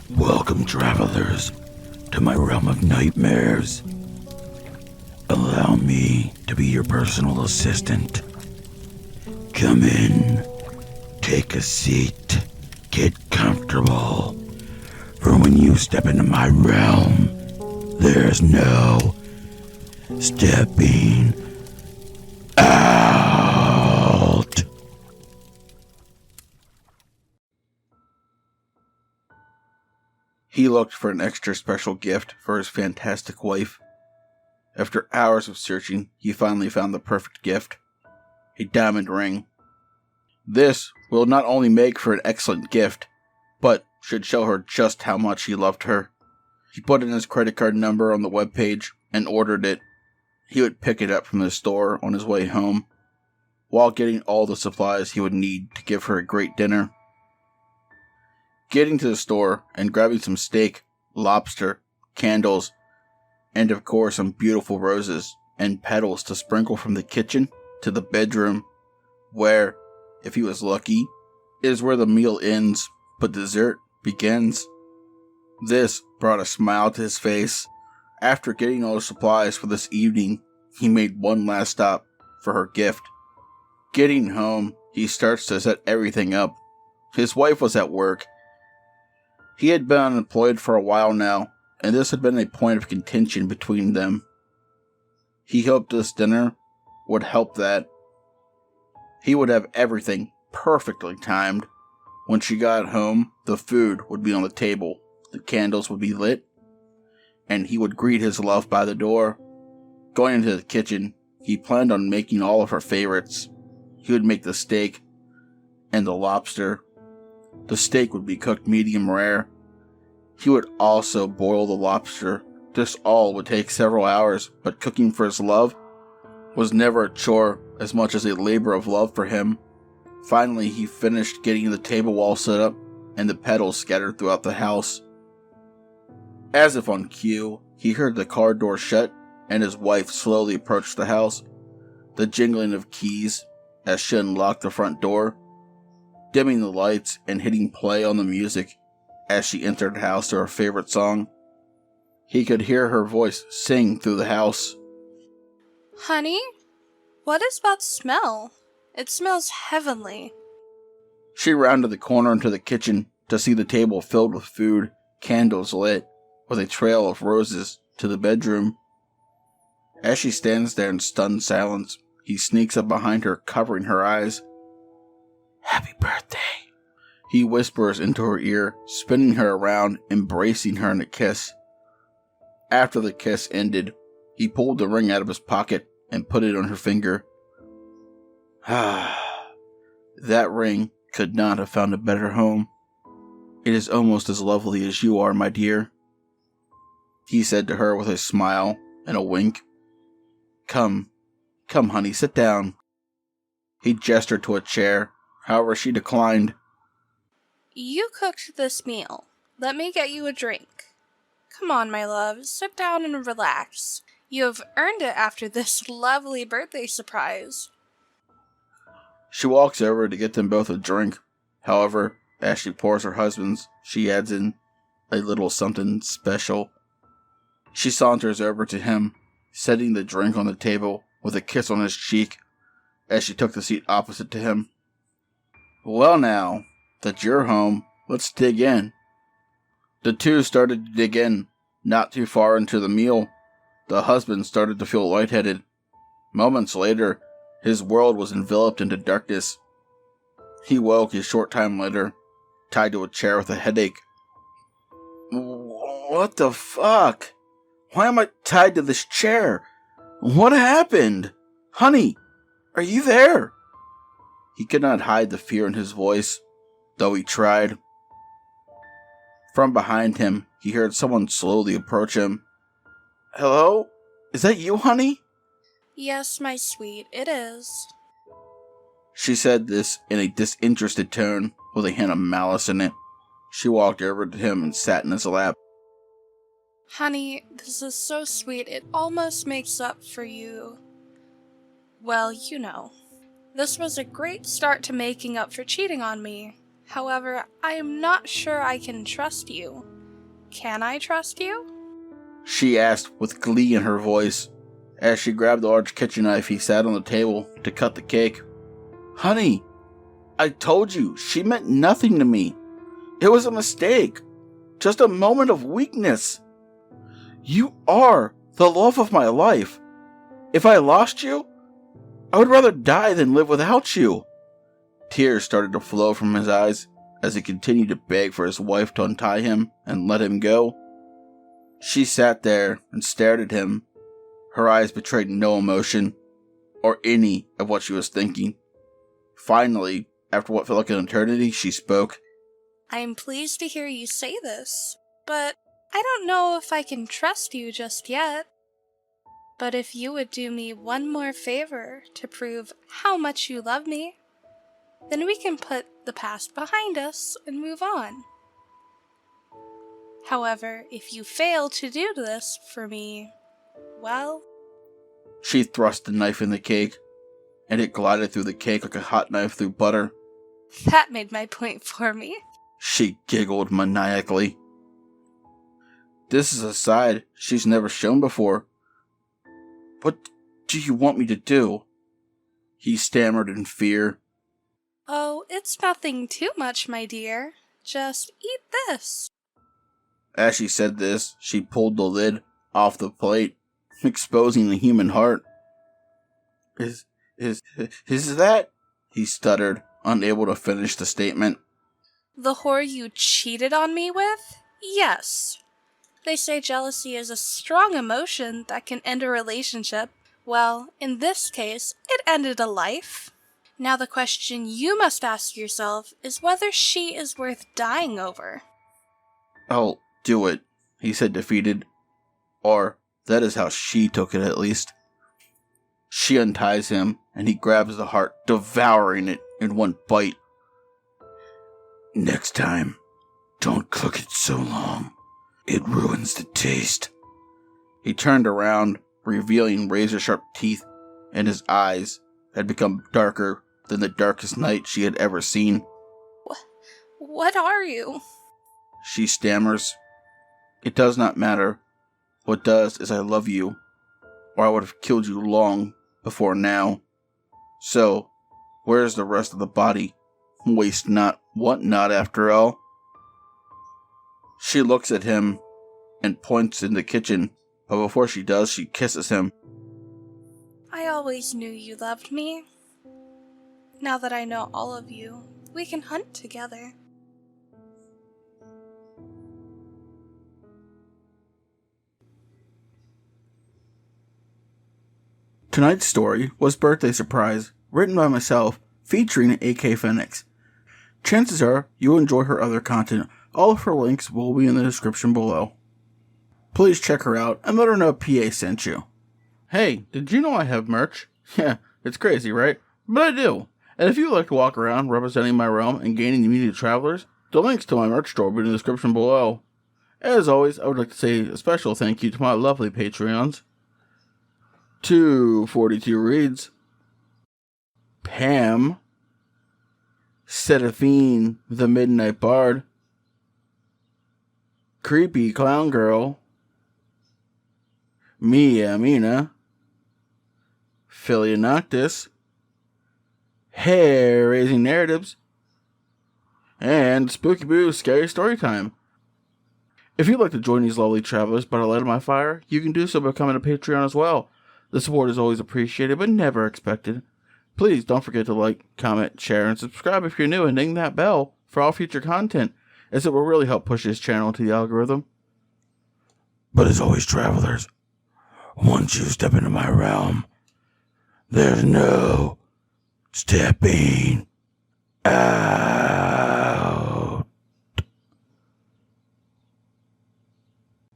Welcome, travelers, to my realm of nightmares. Allow me to be your personal assistant. Come in, take a seat, get comfortable. For when you step into my realm, there's no stepping out. He looked for an extra special gift for his fantastic wife. After hours of searching, he finally found the perfect gift. A diamond ring. This will not only make for an excellent gift, but should show her just how much he loved her. He put in his credit card number on the webpage and ordered it. He would pick it up from the store on his way home, while getting all the supplies he would need to give her a great dinner. Getting to the store and grabbing some steak, lobster, candles, and of course some beautiful roses and petals to sprinkle from the kitchen to the bedroom, where, if he was lucky, is where the meal ends, but dessert begins. This brought a smile to his face. After getting all the supplies for this evening, he made one last stop for her gift. Getting home, he starts to set everything up. His wife was at work. He had been unemployed for a while now, and this had been a point of contention between them. He hoped this dinner would help that. He would have everything perfectly timed. When she got home, the food would be on the table, the candles would be lit, and he would greet his love by the door. Going into the kitchen, he planned on making all of her favorites. He would make the steak and the lobster. The steak would be cooked medium rare. He would also boil the lobster. This all would take several hours, but cooking for his love was never a chore as much as a labor of love for him. Finally, he finished getting the table all set up and the petals scattered throughout the house. As if on cue, he heard the car door shut and his wife slowly approached the house, the jingling of keys as she unlocked the front door, dimming the lights and hitting play on the music as she entered the house to her favorite song. He could hear her voice sing through the house. Honey, what is that smell? It smells heavenly. She rounded the corner into the kitchen to see the table filled with food, candles lit, with a trail of roses to the bedroom. As she stands there in stunned silence, he sneaks up behind her, covering her eyes. "Happy birthday," he whispers into her ear, spinning her around, embracing her in a kiss. After the kiss ended, he pulled the ring out of his pocket and put it on her finger. That ring could not have found a better home. "It is almost as lovely as you are, my dear," he said to her with a smile and a wink. Come, honey, sit down." He gestured to a chair, however she declined. You cooked this meal. Let me get you a drink. Come on, my love, sit down and relax. You have earned it after this lovely birthday surprise. She walks over to get them both a drink. However, as she pours her husband's, she adds in a little something special. She saunters over to him, setting the drink on the table with a kiss on his cheek as she took the seat opposite to him. "Well now, that you're home, let's dig in." The two started to dig in, not too far into the meal. The husband started to feel lightheaded. Moments later, his world was enveloped into darkness. He woke a short time later, tied to a chair with a headache. "What the fuck? Why am I tied to this chair? What happened? Honey, are you there?" He could not hide the fear in his voice, though he tried. From behind him, he heard someone slowly approach him. "Hello? Is that you, honey?" Yes, my sweet, it is. She said this in a disinterested tone, with a hint of malice in it. She walked over to him and sat in his lap. Honey, this is so sweet, it almost makes up for you. Well, you know. This was a great start to making up for cheating on me. However, I am not sure I can trust you. Can I trust you? She asked with glee in her voice as she grabbed the large kitchen knife he sat on the table to cut the cake. Honey, I told you, she meant nothing to me. It was a mistake. Just a moment of weakness. You are the love of my life. If I lost you, I would rather die than live without you. Tears started to flow from his eyes as he continued to beg for his wife to untie him and let him go. She sat there and stared at him. Her eyes betrayed no emotion or any of what she was thinking. Finally, after what felt like an eternity, she spoke. I am pleased to hear you say this, but I don't know if I can trust you just yet. But if you would do me one more favor to prove how much you love me, then we can put the past behind us and move on. However, if you fail to do this for me, well... She thrust the knife in the cake, and it glided through the cake like a hot knife through butter. That made my point for me. She giggled maniacally. This is a side she's never shown before. What do you want me to do? He stammered in fear. Oh, it's nothing too much, my dear. Just eat this. As she said this, she pulled the lid off the plate, exposing the human heart. Is that? He stuttered, unable to finish the statement. The whore you cheated on me with? Yes. They say jealousy is a strong emotion that can end a relationship. Well, in this case, it ended a life. Now the question you must ask yourself is whether she is worth dying over. I'll do it, he said, defeated. Or, that is how she took it, at least. She unties him, and he grabs the heart, devouring it in one bite. Next time, don't cook it so long. It ruins the taste. He turned around, revealing razor-sharp teeth, and his eyes had become darker than the darkest night she had ever seen. What are you? She stammers. It does not matter. What does is I love you, or I would have killed you long before now. So, where is the rest of the body? Waste not, want not, after all. She looks at him and points in the kitchen, but before she does, she kisses him. I always knew you loved me. Now that I know all of you, we can hunt together. Tonight's story was Birthday Surprise, written by myself, featuring AK Feniks. Chances are you'll enjoy her other content. All of her links will be in the description below. Please check her out and let her know PA sent you. Hey, did you know I have merch? Yeah, it's crazy, right? But I do. And if you like to walk around representing my realm and gaining immediate travelers, the links to my merch store will be in the description below. As always, I would like to say a special thank you to my lovely Patreons. 242 Reads, Pam, Seraphine the Midnight Bard, Creepy Clown Girl, Mia Mina, Philia Noctis, Hair Raising Narratives, and Spooky Boo Scary Storytime. If you'd like to join these lovely travelers but are light of my fire, you can do so by becoming a Patreon as well. The support is always appreciated, but never expected. Please don't forget to like, comment, share, and subscribe if you're new, and ding that bell for all future content, as it will really help push this channel to the algorithm. But as always, travelers, once you step into my realm, there's no stepping out.